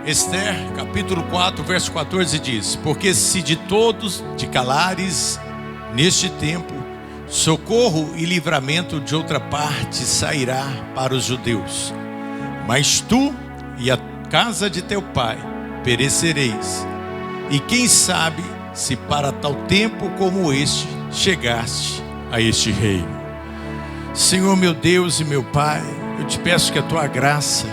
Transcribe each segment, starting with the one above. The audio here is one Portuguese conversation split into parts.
Esther, capítulo 4, verso 14 diz: porque se de todos te calares neste tempo, socorro e livramento de outra parte sairá para os judeus. Mas tu e a casa de teu pai perecereis. E quem sabe se para tal tempo como este chegaste a este reino. Senhor meu Deus e meu Pai, eu te peço que a tua graça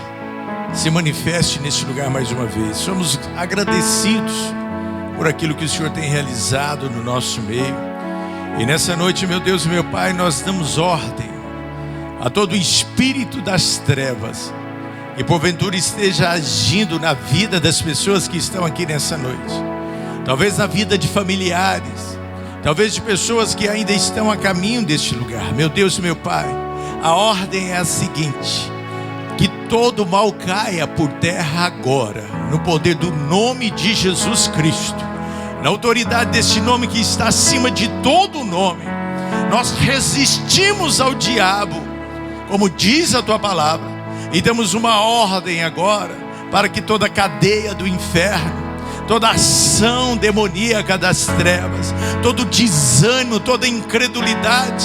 se manifeste neste lugar mais uma vez. Somos agradecidos por aquilo que o Senhor tem realizado no nosso meio. E nessa noite, meu Deus e meu Pai, nós damos ordem a todo o espírito das trevas que porventura esteja agindo na vida das pessoas que estão aqui nessa noite. Talvez na vida de familiares, talvez de pessoas que ainda estão a caminho deste lugar. Meu Deus e meu Pai, a ordem é a seguinte: que todo mal caia por terra agora, no poder do nome de Jesus Cristo, na autoridade deste nome que está acima de todo nome. Nós resistimos ao diabo, como diz a tua palavra, e damos uma ordem agora para que toda cadeia do inferno, toda ação demoníaca das trevas, todo desânimo, toda incredulidade,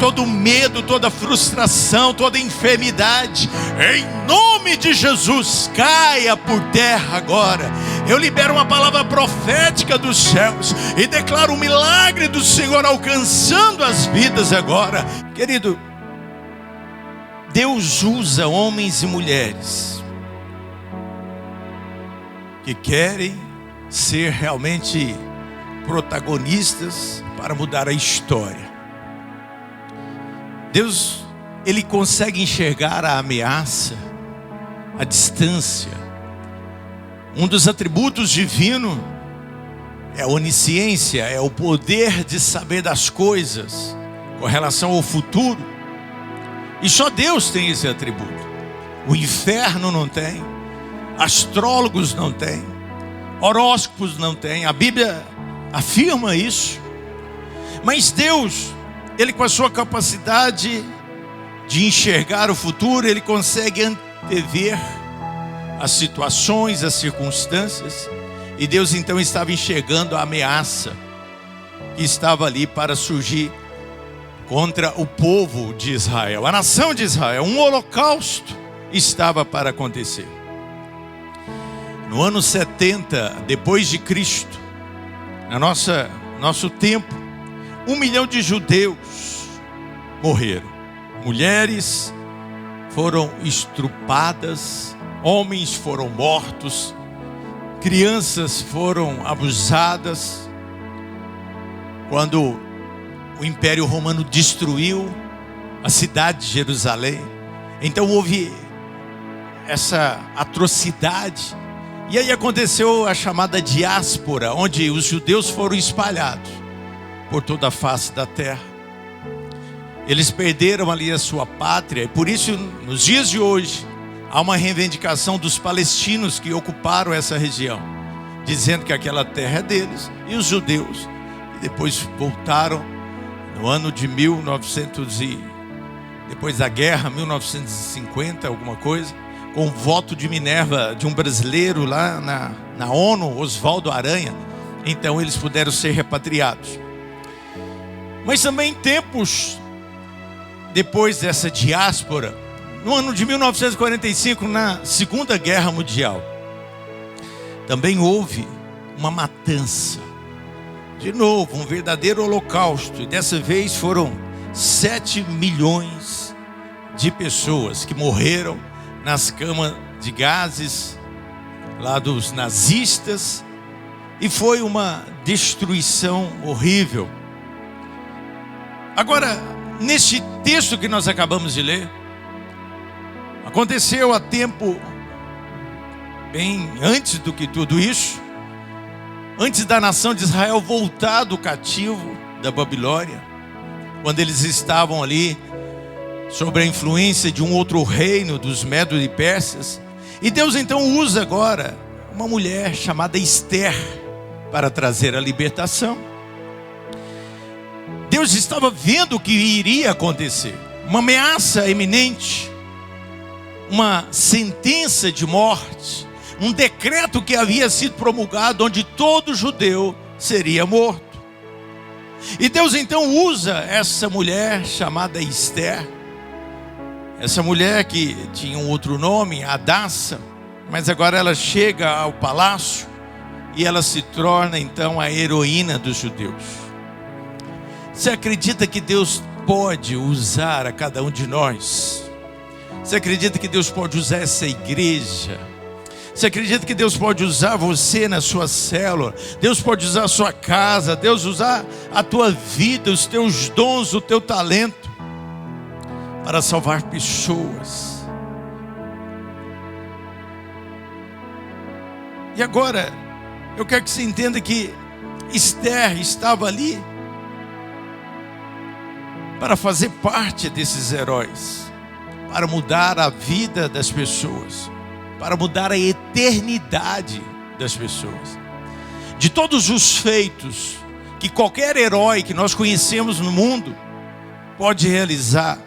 todo medo, toda frustração, toda enfermidade, em nome de Jesus, caia por terra agora. Eu libero uma palavra profética dos céus e declaro o milagre do Senhor alcançando as vidas agora. Querido, Deus usa homens e mulheres que querem ser realmente protagonistas para mudar a história. Deus, Ele consegue enxergar a ameaça, a distância. Um dos atributos divinos é a onisciência, é o poder de saber das coisas com relação ao futuro. E só Deus tem esse atributo. O inferno não tem, astrólogos não têm, horóscopos não têm. A Bíblia afirma isso. Mas Deus, Ele com a sua capacidade de enxergar o futuro, Ele consegue antever as situações, as circunstâncias. E Deus então estava enxergando a ameaça que estava ali para surgir contra o povo de Israel, a nação de Israel. Um holocausto estava para acontecer. No ano 70 depois de Cristo, nosso tempo, 1 milhão de judeus morreram. Mulheres foram estrupadas, homens foram mortos, crianças foram abusadas. Quando o Império Romano destruiu a cidade de Jerusalém, então houve essa atrocidade. E aí aconteceu a chamada diáspora, onde os judeus foram espalhados por toda a face da terra. Eles perderam ali a sua pátria, e por isso nos dias de hoje há uma reivindicação dos palestinos que ocuparam essa região, dizendo que aquela terra é deles. E os judeus, que depois voltaram no ano de 1900 depois da guerra, 1950, alguma coisa, com o voto de Minerva de um brasileiro lá na ONU, Oswaldo Aranha. Então eles puderam ser repatriados. Mas também tempos depois dessa diáspora, no ano de 1945, na Segunda Guerra Mundial, também houve uma matança. De novo, um verdadeiro holocausto. E dessa vez foram 7 milhões de pessoas que morreram nas camas de gases lá dos nazistas. E foi uma destruição horrível. Agora, neste texto que nós acabamos de ler, aconteceu há tempo bem antes do que tudo isso, antes da nação de Israel voltar do cativo da Babilônia, quando eles estavam ali sob a influência de um outro reino, dos Medos e Persas. E Deus então usa agora uma mulher chamada Esther para trazer a libertação. Deus estava vendo o que iria acontecer, uma ameaça iminente, uma sentença de morte, um decreto que havia sido promulgado, onde todo judeu seria morto. E Deus então usa essa mulher chamada Esther, essa mulher que tinha um outro nome, Hadassa, mas agora ela chega ao palácio e ela se torna então a heroína dos judeus. Você acredita que Deus pode usar a cada um de nós? Você acredita que Deus pode usar essa igreja? Você acredita que Deus pode usar você na sua célula? Deus pode usar a sua casa, Deus usar a tua vida, os teus dons, o teu talento para salvar pessoas. E agora, eu quero que você entenda que Esther estava ali para fazer parte desses heróis, para mudar a vida das pessoas, para mudar a eternidade das pessoas. De todos os feitos que qualquer herói que nós conhecemos no mundo pode realizar,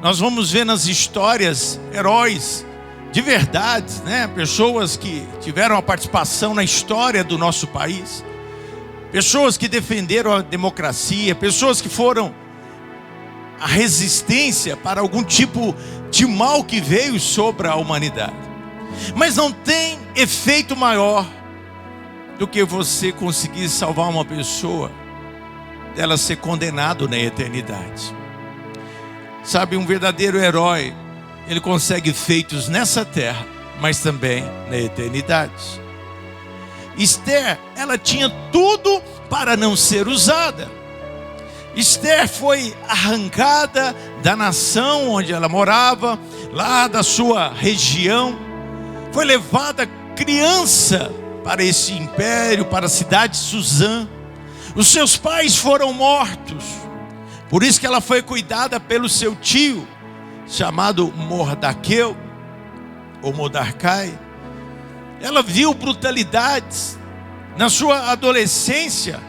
nós vamos ver nas histórias heróis de verdade, né? Pessoas que tiveram a participação na história do nosso país, pessoas que defenderam a democracia, pessoas que foram a resistência para algum tipo de mal que veio sobre a humanidade. Mas não tem efeito maior do que você conseguir salvar uma pessoa dela ser condenada na eternidade. Sabe, um verdadeiro herói, ele consegue feitos nessa terra, mas também na eternidade. Esther, ela tinha tudo para não ser usada. Esther foi arrancada da nação onde ela morava, lá da sua região. Foi levada criança para esse império, para a cidade de Suzã. Os seus pais foram mortos. Por isso que ela foi cuidada pelo seu tio, chamado Mordaqueu, ou Mordarcai. Ela viu brutalidades. Na sua adolescência,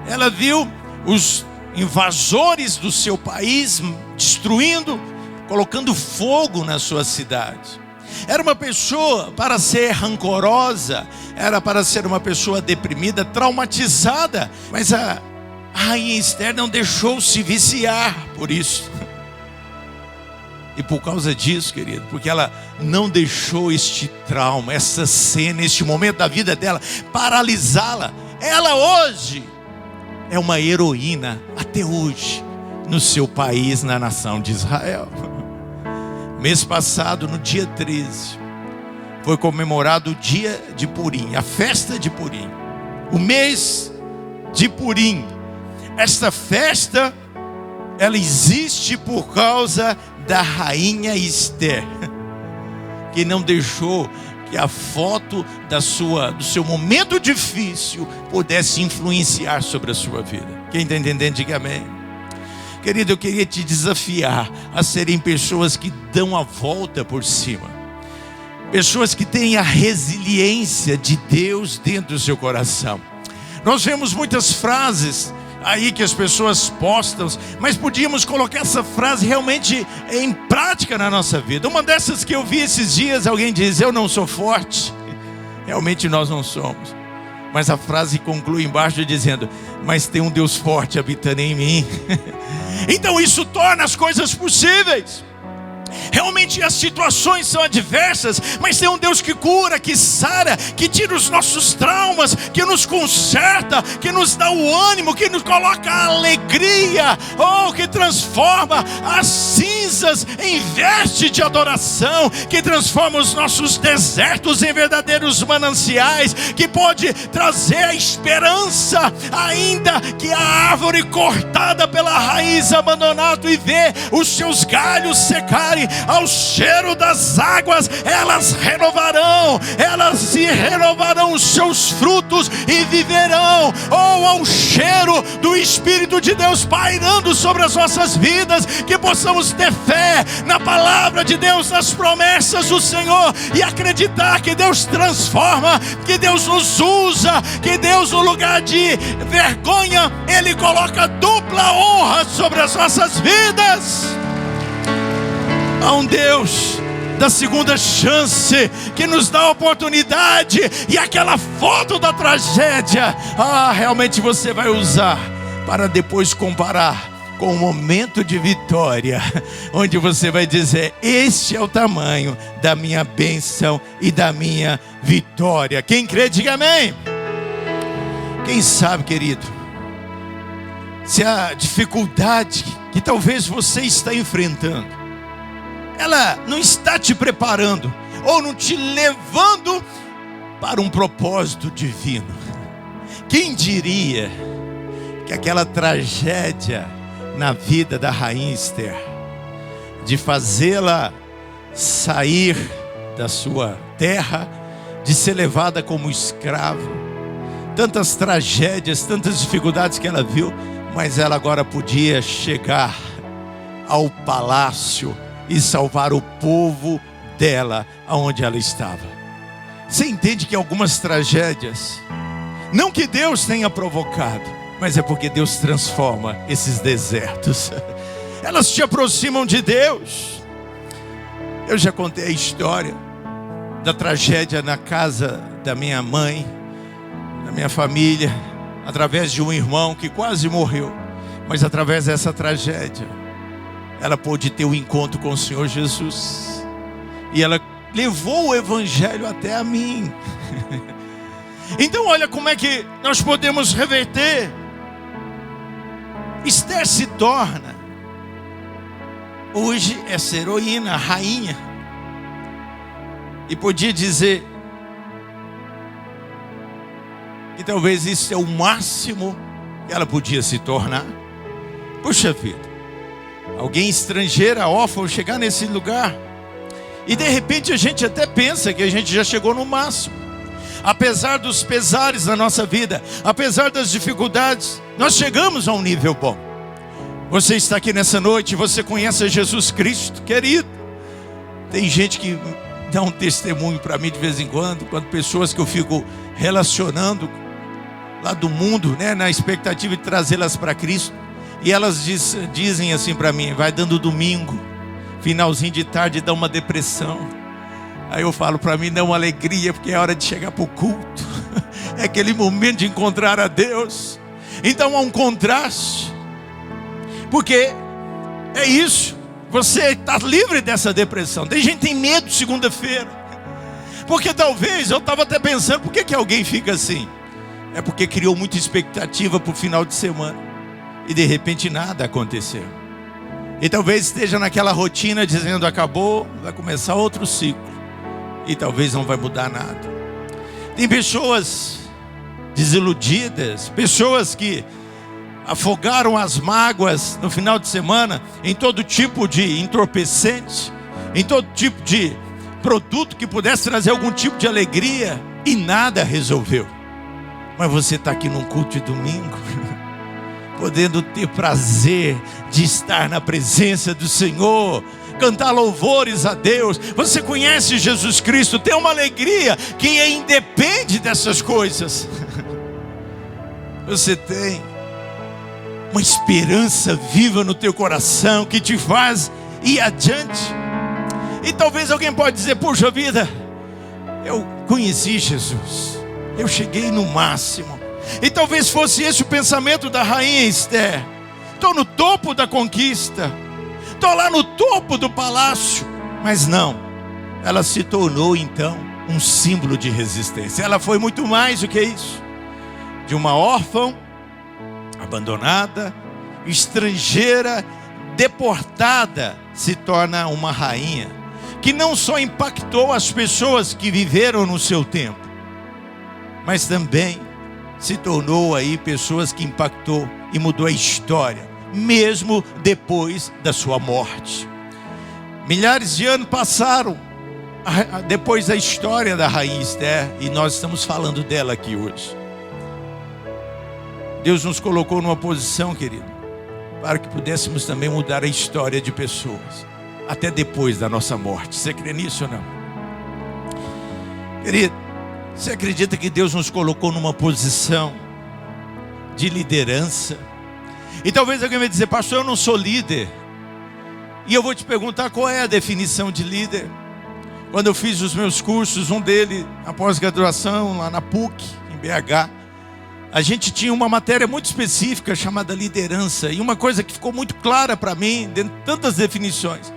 ela viu os invasores do seu país destruindo, colocando fogo na sua cidade. Era uma pessoa para ser rancorosa, era para ser uma pessoa deprimida, traumatizada, mas a rainha Esther não deixou se viciar por isso. E por causa disso, querido, porque ela não deixou este trauma, essa cena, este momento da vida dela paralisá-la, ela hoje é uma heroína até hoje no seu país, na nação de Israel. Mês passado, no dia 13, foi comemorado o dia de Purim, a festa de Purim, o mês de Purim. Esta festa, ela existe por causa da rainha Esther, que não deixou que a foto do seu momento difícil pudesse influenciar sobre a sua vida. Quem está entendendo, diga amém. Querido, eu queria te desafiar a serem pessoas que dão a volta por cima, pessoas que têm a resiliência de Deus dentro do seu coração. Nós vemos muitas frases aí que as pessoas postam, mas podíamos colocar essa frase realmente em prática na nossa vida. Uma dessas que eu vi esses dias, alguém diz: eu não sou forte. Realmente nós não somos, mas a frase conclui embaixo dizendo: mas tem um Deus forte habitando em mim. Então isso torna as coisas possíveis. Realmente as situações são adversas, mas tem um Deus que cura, que sara, que tira os nossos traumas, que nos conserta, que nos dá o ânimo, que nos coloca a alegria, que transforma as cinzas em veste de adoração, que transforma os nossos desertos em verdadeiros mananciais, que pode trazer a esperança, ainda que a árvore cortada pela raiz abandonada e vê os seus galhos secarem. Ao cheiro das águas elas se renovarão os seus frutos e viverão. Ao cheiro do Espírito de Deus pairando sobre as nossas vidas, que possamos ter fé na palavra de Deus, nas promessas do Senhor, e acreditar que Deus transforma, que Deus nos usa, que Deus, no lugar de vergonha, Ele coloca dupla honra sobre as nossas vidas. Há um Deus da segunda chance, que nos dá a oportunidade, e aquela foto da tragédia, realmente você vai usar para depois comparar com o momento de vitória, onde você vai dizer: este é o tamanho da minha bênção e da minha vitória. Quem crê, diga amém. Quem sabe, querido, se a dificuldade que talvez você está enfrentando, ela não está te preparando, ou não te levando para um propósito divino. Quem diria que aquela tragédia na vida da rainha Esther, de fazê-la sair da sua terra, de ser levada como escrava, tantas tragédias, tantas dificuldades que ela viu, mas ela agora podia chegar ao palácio e salvar o povo dela, aonde ela estava. Você entende que algumas tragédias, não que Deus tenha provocado, mas é porque Deus transforma esses desertos. Elas te aproximam de Deus. Eu já contei a história da tragédia na casa da minha mãe, da minha família, através de um irmão que quase morreu. Mas através dessa tragédia, ela pôde ter um encontro com o Senhor Jesus. E ela levou o evangelho até a mim. Então olha como é que nós podemos reverter. Esther se torna hoje essa heroína, a rainha, e podia dizer que talvez isso é o máximo que ela podia se tornar. Puxa vida, alguém estrangeira, órfão, chegar nesse lugar, e de repente a gente até pensa que a gente já chegou no máximo. Apesar dos pesares da nossa vida, apesar das dificuldades, nós chegamos a um nível bom. Você está aqui nessa noite, você conhece Jesus Cristo, querido. Tem gente que dá um testemunho para mim de vez em quando pessoas que eu fico relacionando lá do mundo, né, na expectativa de trazê-las para Cristo, e elas dizem assim para mim: vai dando domingo, finalzinho de tarde dá uma depressão. Aí eu falo: para mim dá uma alegria, porque é hora de chegar para o culto, é aquele momento de encontrar a Deus. Então há um contraste, porque é isso, você está livre dessa depressão. Tem gente que tem medo de segunda-feira, porque talvez, eu estava até pensando, por que alguém fica assim? É porque criou muita expectativa para o final de semana, e de repente nada aconteceu. E talvez esteja naquela rotina dizendo: acabou, vai começar outro ciclo, e talvez não vai mudar nada. Tem pessoas desiludidas, pessoas que afogaram as mágoas no final de semana em todo tipo de entorpecente, em todo tipo de produto que pudesse trazer algum tipo de alegria, e nada resolveu. Mas você está aqui num culto de domingo, podendo ter prazer de estar na presença do Senhor, cantar louvores a Deus. Você conhece Jesus Cristo, tem uma alegria que independe dessas coisas. Você tem uma esperança viva no teu coração que te faz ir adiante. E talvez alguém pode dizer: puxa vida, eu conheci Jesus, eu cheguei no máximo. E talvez fosse esse o pensamento da rainha Esther: estou no topo da conquista, estou lá no topo do palácio. Mas não, ela se tornou então um símbolo de resistência. Ela foi muito mais do que isso. De uma órfã, abandonada, estrangeira, deportada, se torna uma rainha, que não só impactou as pessoas que viveram no seu tempo, mas também se tornou aí pessoas que impactou e mudou a história, mesmo depois da sua morte. Milhares de anos passaram depois da história da rainha Esther, e nós estamos falando dela aqui hoje. Deus nos colocou numa posição, querido, para que pudéssemos também mudar a história de pessoas, até depois da nossa morte. Você crê nisso ou não? Querido, você acredita que Deus nos colocou numa posição de liderança? E talvez alguém vai dizer: pastor, eu não sou líder. E eu vou te perguntar: qual é a definição de líder? Quando eu fiz os meus cursos, um deles, a pós-graduação, lá na PUC, em BH, a gente tinha uma matéria muito específica chamada liderança. E uma coisa que ficou muito clara para mim, dentro de tantas definições,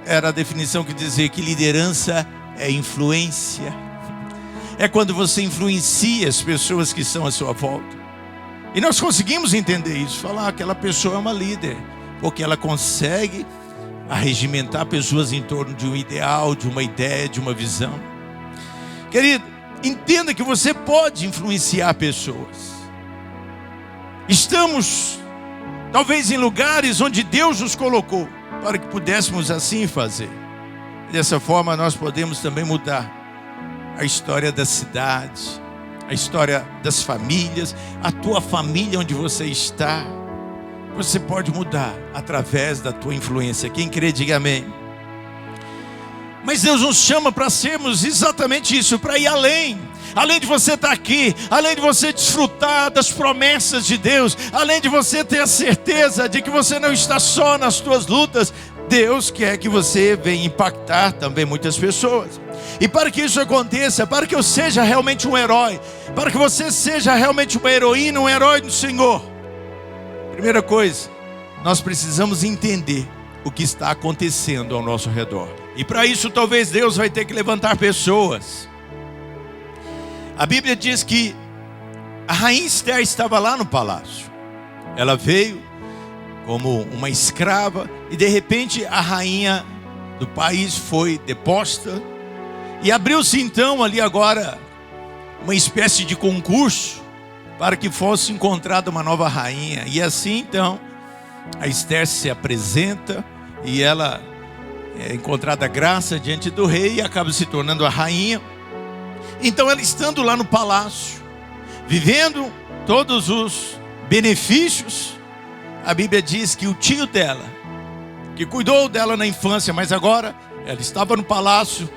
era a definição que dizia que liderança é influência. É quando você influencia as pessoas que estão à sua volta. E nós conseguimos entender isso, falar que aquela pessoa é uma líder, porque ela consegue arregimentar pessoas em torno de um ideal, de uma ideia, de uma visão. Querido, entenda que você pode influenciar pessoas. Estamos, talvez, em lugares onde Deus nos colocou, para que pudéssemos assim fazer. Dessa forma, nós podemos também mudar a história da cidade, a história das famílias, a tua família onde você está. Você pode mudar através da tua influência. Quem crê, diga amém. Mas Deus nos chama para sermos exatamente isso, para ir além. Além de você estar aqui, além de você desfrutar das promessas de Deus, além de você ter a certeza de que você não está só nas tuas lutas, Deus quer que você venha impactar também muitas pessoas. E para que isso aconteça, para que eu seja realmente um herói, para que você seja realmente uma heroína, um herói do Senhor, primeira coisa, nós precisamos entender o que está acontecendo ao nosso redor. E para isso talvez Deus vai ter que levantar pessoas. A Bíblia diz que a rainha Esther estava lá no palácio. Ela veio como uma escrava e de repente a rainha do país foi deposta. E abriu-se então ali agora uma espécie de concurso para que fosse encontrada uma nova rainha. E assim então a Esther se apresenta e ela é encontrada graça diante do rei e acaba se tornando a rainha. Então ela estando lá no palácio, vivendo todos os benefícios, a Bíblia diz que o tio dela, que cuidou dela na infância, mas agora ela estava no palácio,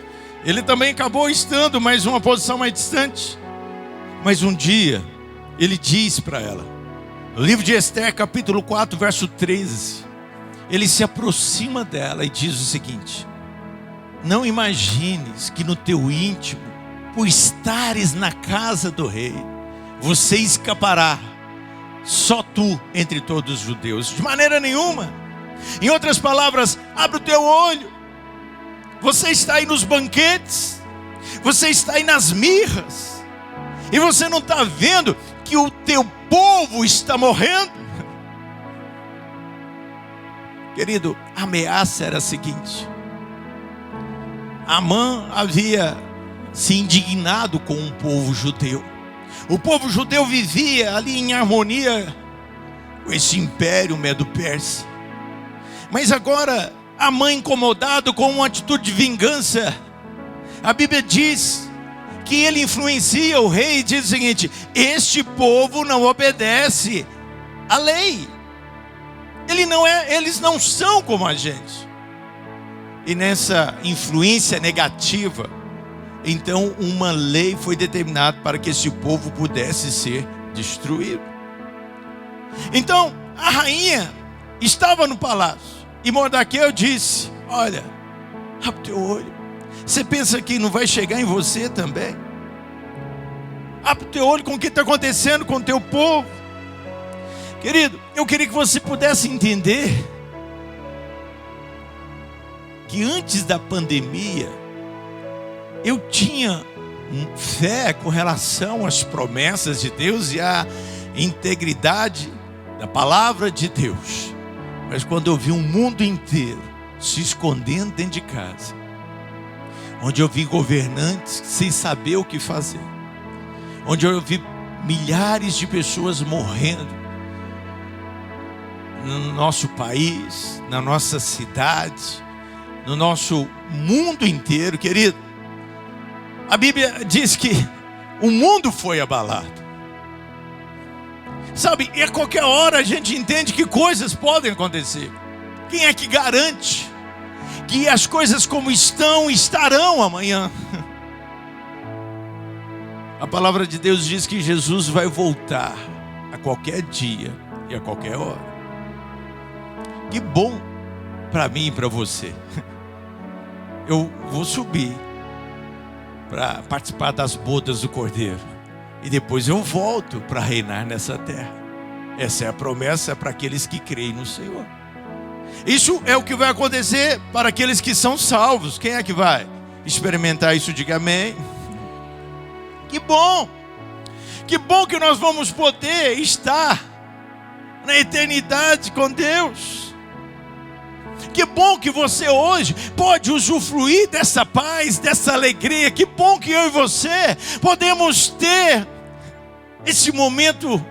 ele também acabou estando, mas uma posição mais distante. Mas um dia, ele diz para ela, no livro de Esther, capítulo 4, verso 13, ele se aproxima dela e diz o seguinte: não imagines que no teu íntimo, por estares na casa do rei, você escapará, só tu entre todos os judeus. De maneira nenhuma. Em outras palavras, abre o teu olho. Você está aí nos banquetes, você está aí nas mirras, e você não está vendo que o teu povo está morrendo? Querido, a ameaça era a seguinte: Amã havia se indignado com o povo judeu. O povo judeu vivia ali em harmonia com esse império medo-persa. Mas agora, Amã, incomodado com uma atitude de vingança, a Bíblia diz que ele influencia o rei e diz o seguinte: este povo não obedece à lei. Eles não são como a gente. E nessa influência negativa, então uma lei foi determinada para que esse povo pudesse ser destruído. Então a rainha estava no palácio e Mardoqueu disse: olha, abre o teu olho. Você pensa que não vai chegar em você também? Abre o teu olho com o que está acontecendo com o teu povo. Querido, eu queria que você pudesse entender que antes da pandemia eu tinha fé com relação às promessas de Deus e à integridade da palavra de Deus. Mas quando eu vi um mundo inteiro se escondendo dentro de casa, onde eu vi governantes sem saber o que fazer, onde eu vi milhares de pessoas morrendo no nosso país, na nossa cidade, no nosso mundo inteiro, querido, a Bíblia diz que o mundo foi abalado. Sabe, e a qualquer hora a gente entende que coisas podem acontecer. Quem é que garante que as coisas como estão, estarão amanhã? A palavra de Deus diz que Jesus vai voltar a qualquer dia e a qualquer hora. Que bom para mim e para você. eu vou subir para participar das bodas do Cordeiro. E depois eu volto para reinar nessa terra. Essa é a promessa para aqueles que creem no Senhor. Isso é o que vai acontecer para aqueles que são salvos. Quem é que vai experimentar isso? Diga amém. Que bom! Que bom que nós vamos poder estar na eternidade com Deus. Que bom que você hoje pode usufruir dessa paz, dessa alegria. Que bom que eu e você podemos ter esse momento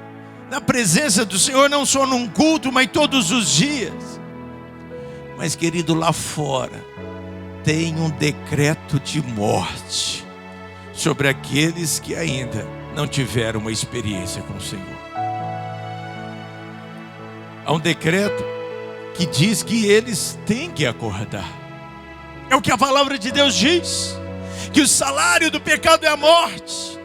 na presença do Senhor, não só num culto, mas todos os dias. Mas, querido, lá fora tem um decreto de morte sobre aqueles que ainda não tiveram uma experiência com o Senhor. Há um decreto que diz que eles têm que acordar. É o que a palavra de Deus diz, que o salário do pecado é a morte.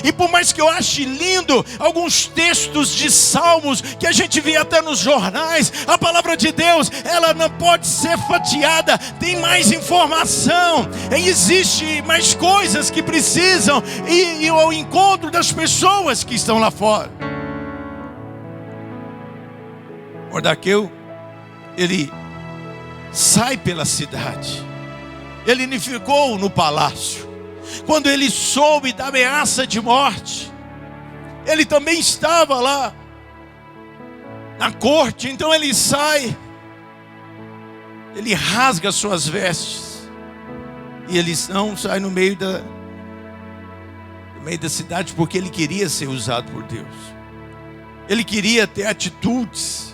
E por mais que eu ache lindo alguns textos de salmos que a gente vê até nos jornais, a palavra de Deus, ela não pode ser fatiada. Tem mais informação, existe mais coisas que precisam ir ao encontro das pessoas que estão lá fora. Mardoqueu, ele sai pela cidade. Ele não ficou no palácio. Quando ele soube da ameaça de morte, ele também estava lá na corte. Então ele sai, ele rasga suas vestes, e ele não sai no meio da cidade, porque ele queria ser usado por Deus. Ele queria ter atitudes.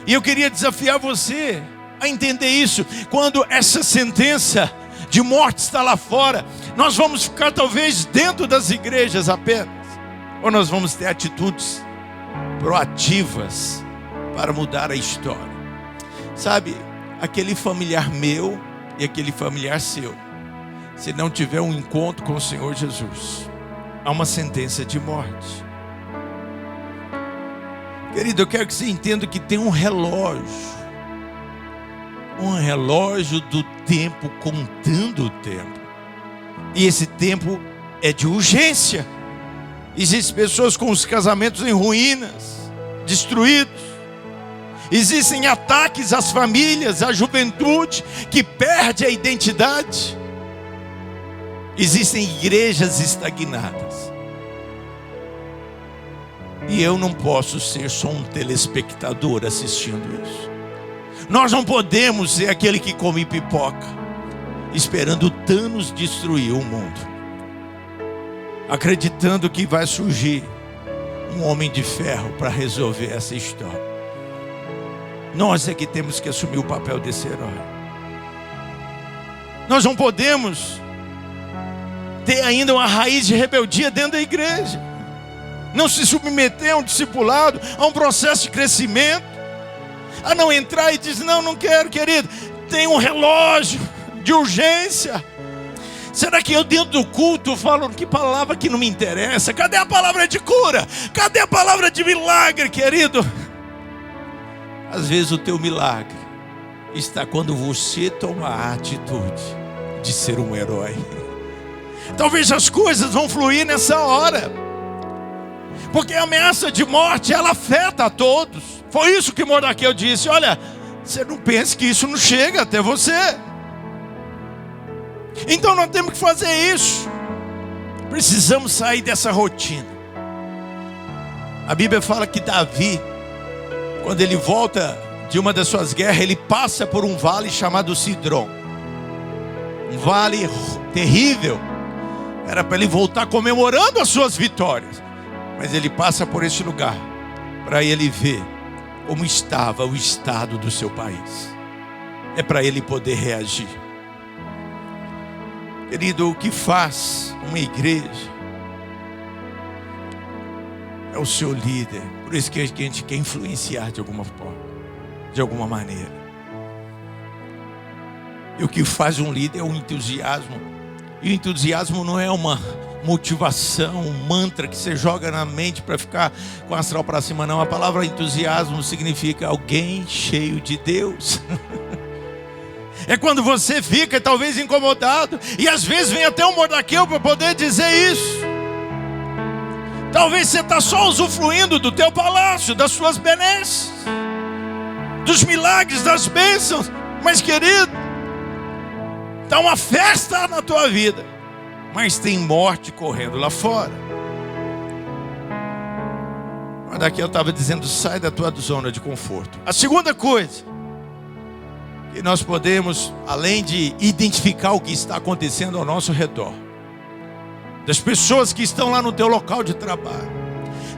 E eu queria desafiar você a entender isso. Quando essa sentença de morte está lá fora, nós vamos ficar talvez dentro das igrejas apenas, ou nós vamos ter atitudes proativas para mudar a história. Sabe, aquele familiar meu e aquele familiar seu, se não tiver um encontro com o Senhor Jesus, há uma sentença de morte. Querido, eu quero que você entenda que tem um relógio do tempo contando o tempo. E esse tempo é de urgência. Existem pessoas com os casamentos em ruínas, destruídos. Existem ataques às famílias, à juventude que perde a identidade. Existem igrejas estagnadas. E eu não posso ser só um telespectador assistindo isso. Nós não podemos ser aquele que come pipoca, esperando Thanos destruir o mundo, acreditando que vai surgir um homem de ferro para resolver essa história. Nós é que temos que assumir o papel desse herói. Nós não podemos ter ainda uma raiz de rebeldia dentro da igreja, não se submeter a um discipulado, a um processo de crescimento, a não entrar e dizer, não quero, querido. Tem um relógio de urgência. Será que eu dentro do culto falo, que palavra que não me interessa? Cadê a palavra de cura? Cadê a palavra de milagre, querido? Às vezes o teu milagre está quando você toma a atitude de ser um herói. Talvez as coisas vão fluir nessa hora, porque a ameaça de morte, ela afeta a todos. Foi isso que Mardoqueu disse. Olha, você não pense que isso não chega até você. Então nós temos que fazer isso. Precisamos sair dessa rotina. A Bíblia fala que Davi, quando ele volta de uma das suas guerras, ele passa por um vale chamado Cidrom. Um vale terrível. Era para ele voltar comemorando as suas vitórias. Mas ele passa por esse lugar para ele ver como estava o estado do seu país. É para ele poder reagir. Querido, o que faz uma igreja é o seu líder. Por isso que a gente quer influenciar de alguma forma, de alguma maneira. E o que faz um líder é o entusiasmo. E o entusiasmo não é uma motivação, um mantra que você joga na mente para ficar com o astral para cima, não. A palavra entusiasmo significa alguém cheio de Deus. É quando você fica talvez incomodado. E às vezes vem até um Mordaqueu para poder dizer isso. Talvez você está só usufruindo do teu palácio, das suas benesses, dos milagres, das bênçãos. Mas querido, está uma festa na tua vida, mas tem morte correndo lá fora. Mordaqueu estava dizendo: sai da tua zona de conforto. A segunda coisa que nós podemos, além de identificar o que está acontecendo ao nosso redor, das pessoas que estão lá no teu local de trabalho,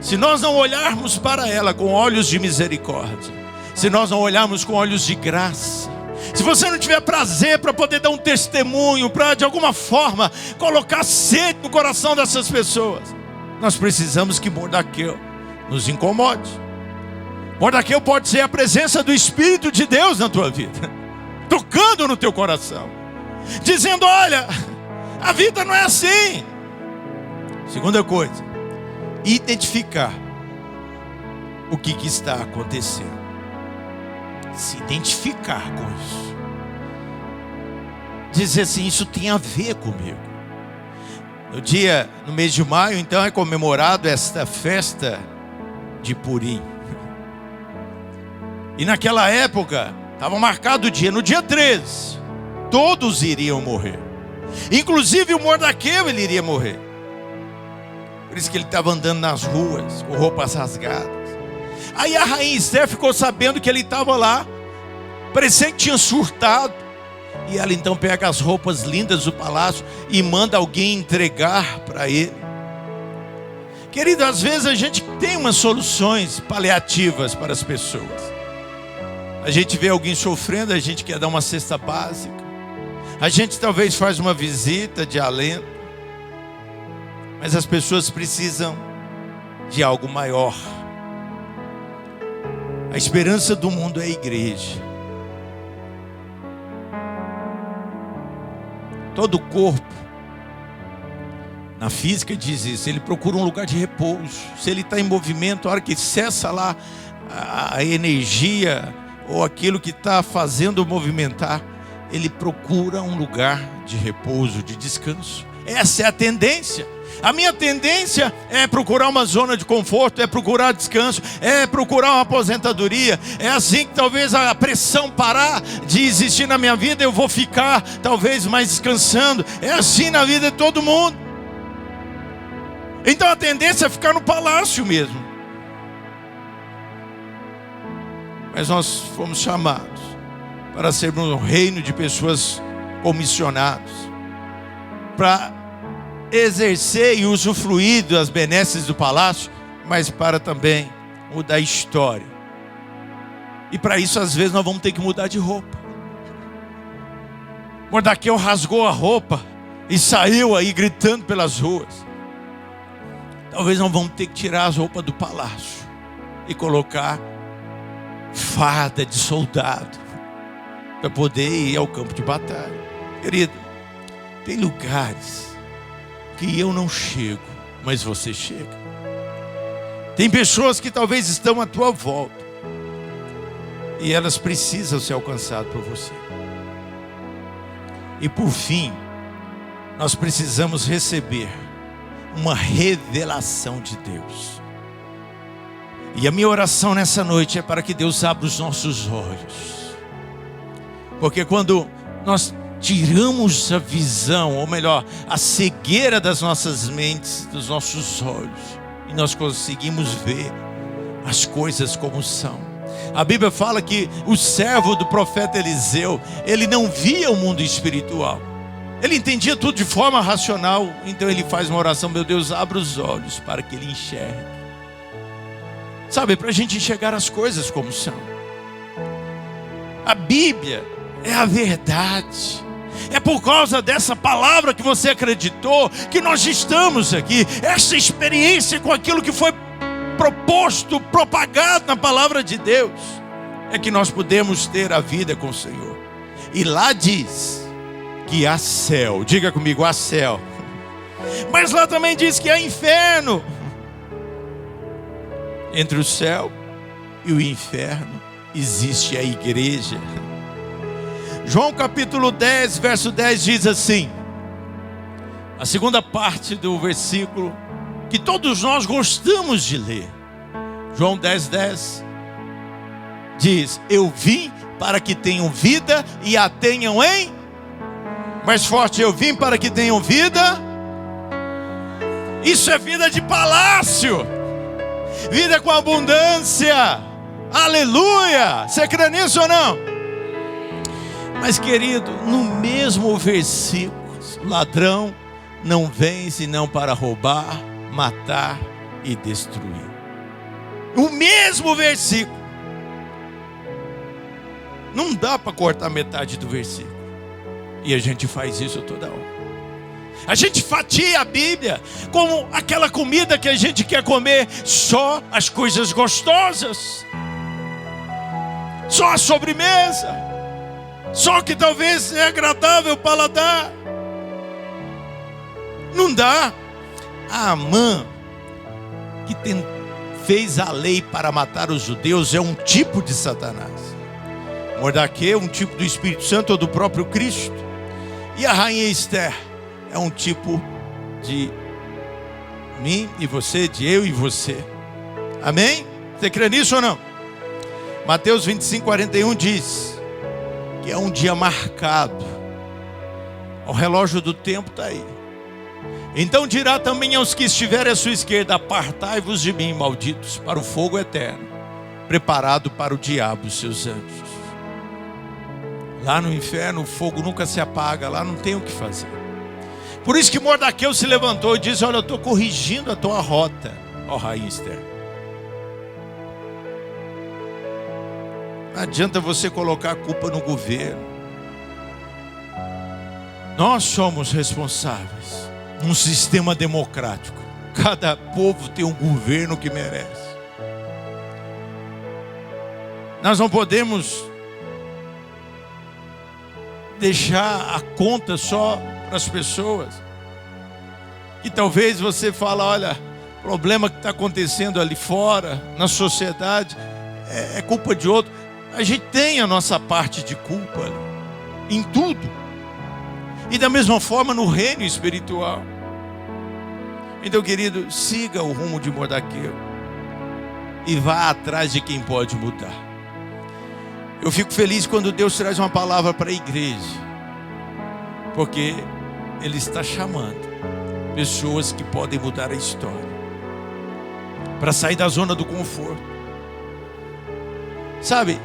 se nós não olharmos para ela com olhos de misericórdia, se nós não olharmos com olhos de graça, se você não tiver prazer para poder dar um testemunho, para de alguma forma colocar sede no coração dessas pessoas, nós precisamos que Mordaqueu nos incomode. Mordaqueu pode ser a presença do Espírito de Deus na tua vida, tocando no teu coração, dizendo: olha, a vida não é assim. Segunda coisa, identificar o que está acontecendo. Se identificar com isso. Dizer assim: isso tem a ver comigo. No mês de maio, então, é comemorado esta festa de Purim. E naquela época estava marcado o dia, no dia 13, todos iriam morrer. Inclusive o Mordaqueu, ele iria morrer. Por isso que ele estava andando nas ruas, com roupas rasgadas. Aí a rainha Esther ficou sabendo que ele estava lá, parecia que tinha surtado. E ela então pega as roupas lindas do palácio e manda alguém entregar para ele. Querido, às vezes a gente tem umas soluções paliativas para as pessoas. A gente vê alguém sofrendo, a gente quer dar uma cesta básica. A gente talvez faz uma visita de alento. Mas as pessoas precisam de algo maior. A esperança do mundo é a igreja. Todo corpo, na física diz isso, ele procura um lugar de repouso. Se ele está em movimento, a hora que cessa lá a energia ou aquilo que está fazendo movimentar, ele procura um lugar de repouso, de descanso. Essa é a tendência. A minha tendência é procurar uma zona de conforto, é procurar descanso, é procurar uma aposentadoria. É assim que talvez a pressão parar de existir na minha vida, eu vou ficar talvez mais descansando. É assim na vida de todo mundo. Então a tendência é ficar no palácio mesmo. Mas nós fomos chamados para sermos um reino de pessoas comissionadas, para exercer e usufruir das benesses do palácio, mas para também mudar a história. E para isso às vezes nós vamos ter que mudar de roupa. Mordaqueu rasgou a roupa e saiu aí gritando pelas ruas. Talvez nós vamos ter que tirar as roupas do palácio e colocar farda de soldado para poder ir ao campo de batalha. Querido, tem lugares que eu não chego, mas você chega. Tem pessoas que talvez estão à tua volta e elas precisam ser alcançadas por você. E por fim, nós precisamos receber uma revelação de Deus. E a minha oração nessa noite é para que Deus abra os nossos olhos. Porque quando nós tiramos a visão, ou melhor, a cegueira das nossas mentes, dos nossos olhos, e nós conseguimos ver as coisas como são. A Bíblia fala que o servo do profeta Eliseu, ele não via o mundo espiritual. Ele entendia tudo de forma racional. Então ele faz uma oração: meu Deus, abre os olhos para que ele enxergue. Sabe, para a gente enxergar as coisas como são. A Bíblia é a verdade. É por causa dessa palavra que você acreditou que nós estamos aqui. Essa experiência com aquilo que foi proposto, propagado na palavra de Deus, é que nós podemos ter a vida com o Senhor. E lá diz que há céu. Diga comigo, há céu. Mas lá também diz que há inferno. Entre o céu e o inferno existe a igreja. João capítulo 10, verso 10 diz assim, a segunda parte do versículo, que todos nós gostamos de ler. João 10, 10 diz: eu vim para que tenham vida e a tenham em... mais forte, eu vim para que tenham vida. Isso é vida de palácio, vida com abundância. Aleluia! Você crê nisso ou não? Mas querido, no mesmo versículo, ladrão não vem senão para roubar, matar e destruir. O mesmo versículo. Não dá para cortar metade do versículo. E a gente faz isso toda hora. A gente fatia a Bíblia como aquela comida que a gente quer comer, só as coisas gostosas, só a sobremesa, só que talvez é agradável o paladar. Não dá. A Amã, que fez a lei para matar os judeus, é um tipo de Satanás. Mordequeu é um tipo do Espírito Santo ou do próprio Cristo. E a rainha Esther é um tipo de mim e você, de eu e você. Amém? Você crê nisso ou não? Mateus 25, 41 diz que é um dia marcado. O relógio do tempo está aí. Então dirá também aos que estiverem à sua esquerda: apartai-vos de mim, malditos, para o fogo eterno, preparado para o diabo e seus anjos. Lá no inferno o fogo nunca se apaga, lá não tem o que fazer. Por isso que Mordequeu se levantou e disse: olha, eu estou corrigindo a tua rota, ó rainha Esther. Não adianta você colocar a culpa no governo. Nós somos responsáveis. Num sistema democrático, cada povo tem um governo que merece. Nós não podemos deixar a conta só para as pessoas. E talvez você fale: olha, o problema que está acontecendo ali fora, na sociedade, é culpa de outro. A gente tem a nossa parte de culpa em tudo. E da mesma forma no reino espiritual. Então, querido, siga o rumo de Mordequeu e vá atrás de quem pode mudar. Eu fico feliz quando Deus traz uma palavra para a igreja, porque Ele está chamando pessoas que podem mudar a história, para sair da zona do conforto. Sabe,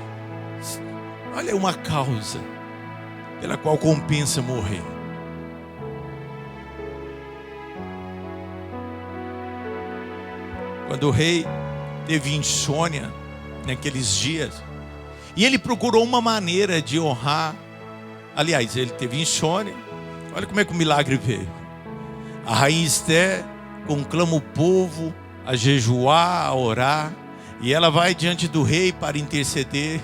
olha uma causa pela qual compensa morrer. Quando o rei teve insônia naqueles dias, e ele procurou uma maneira de honrar. Aliás, ele teve insônia. Olha como é que o milagre veio. A rainha Esther conclama o povo a jejuar, a orar, e ela vai diante do rei para interceder.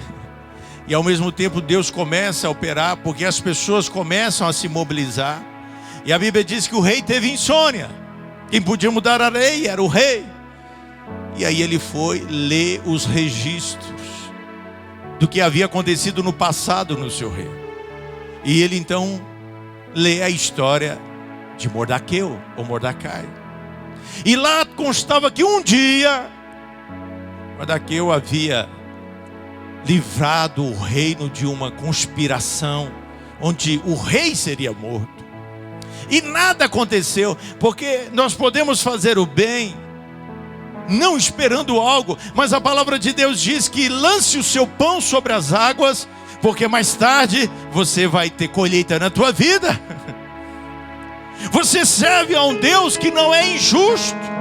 E ao mesmo tempo Deus começa a operar, porque as pessoas começam a se mobilizar. E a Bíblia diz que o rei teve insônia. Quem podia mudar a lei era o rei. E aí ele foi ler os registros do que havia acontecido no passado no seu reino. E ele então lê a história de Mordequeu ou Mordecai. E lá constava que um dia Mordequeu havia livrado o reino de uma conspiração, onde o rei seria morto. E nada aconteceu, porque nós podemos fazer o bem não esperando algo, mas a palavra de Deus diz que lance o seu pão sobre as águas, porque mais tarde você vai ter colheita na tua vida. Você serve a um Deus que não é injusto.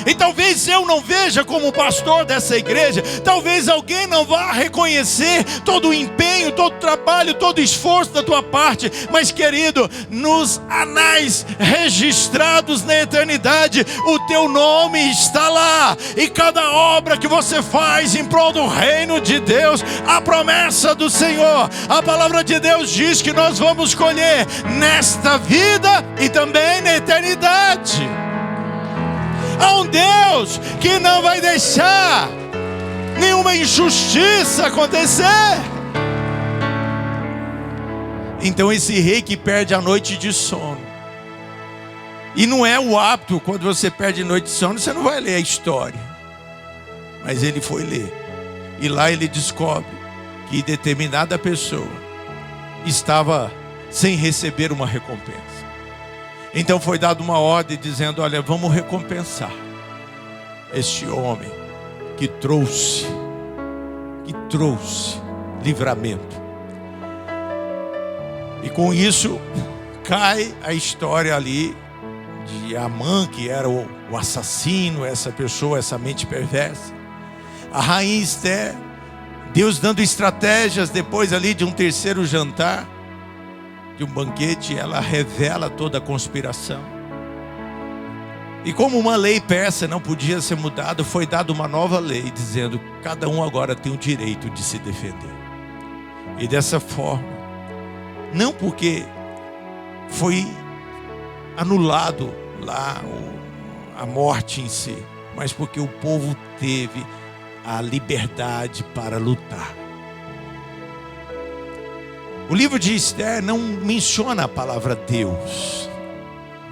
E talvez eu não veja como pastor dessa igreja, talvez alguém não vá reconhecer todo o empenho, todo o trabalho, todo o esforço da tua parte, mas querido, nos anais registrados na eternidade, o teu nome está lá, e cada obra que você faz em prol do reino de Deus, a promessa do Senhor, a palavra de Deus diz que nós vamos colher nesta vida e também na eternidade. Há um Deus que não vai deixar nenhuma injustiça acontecer. Então esse rei que perde a noite de sono, e não é o hábito, quando você perde a noite de sono, você não vai ler a história, mas ele foi ler, e lá ele descobre que determinada pessoa estava sem receber uma recompensa. Então foi dada uma ordem dizendo: olha, vamos recompensar este homem que trouxe livramento. E com isso cai a história ali de Amã, que era o assassino, essa pessoa, essa mente perversa. A rainha Esther, Deus dando estratégias, depois ali de um terceiro jantar, de um banquete, ela revela toda a conspiração. E como uma lei persa não podia ser mudada, foi dada uma nova lei, dizendo: cada um agora tem o direito de se defender. E dessa forma, não porque foi anulado lá a morte em si, mas porque o povo teve a liberdade para lutar. O livro de Esther não menciona a palavra Deus,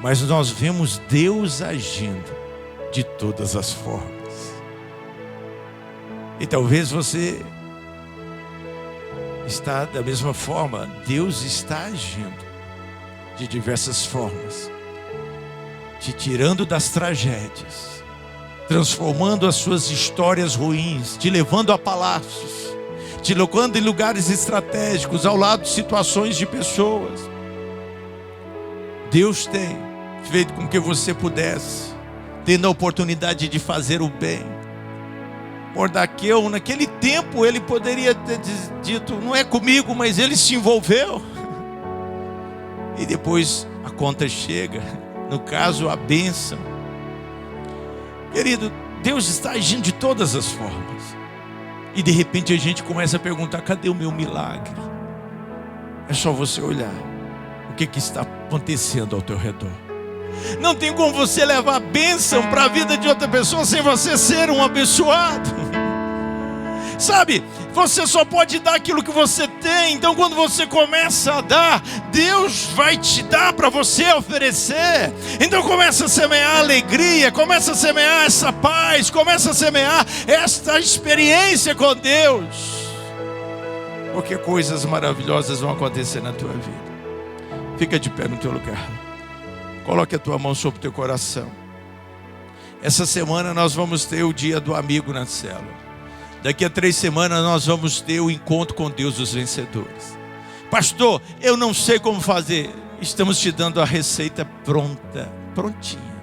mas nós vemos Deus agindo de todas as formas. E talvez você está da mesma forma. Deus está agindo de diversas formas, te tirando das tragédias, transformando as suas histórias ruins, te levando a palácios, te colocando em lugares estratégicos, ao lado de situações de pessoas. Deus tem feito com que você pudesse, tendo a oportunidade de fazer o bem. Mordequeu, naquele tempo, ele poderia ter dito: não é comigo, mas ele se envolveu. E depois a conta chega, no caso a bênção. Querido, Deus está agindo de todas as formas. E de repente a gente começa a perguntar: cadê o meu milagre? É só você olhar o que está acontecendo ao teu redor. Não tem como você levar a bênção para a vida de outra pessoa sem você ser um abençoado. Sabe, você só pode dar aquilo que você tem. Então quando você começa a dar, Deus vai te dar para você oferecer. Então começa a semear alegria, começa a semear essa paz, começa a semear esta experiência com Deus, porque coisas maravilhosas vão acontecer na tua vida. Fica de pé no teu lugar, coloque a tua mão sobre o teu coração. Essa semana nós vamos ter o dia do amigo na célula. Daqui a 3 semanas nós vamos ter o encontro com Deus dos vencedores. Pastor, eu não sei como fazer. Estamos te dando a receita pronta, prontinha.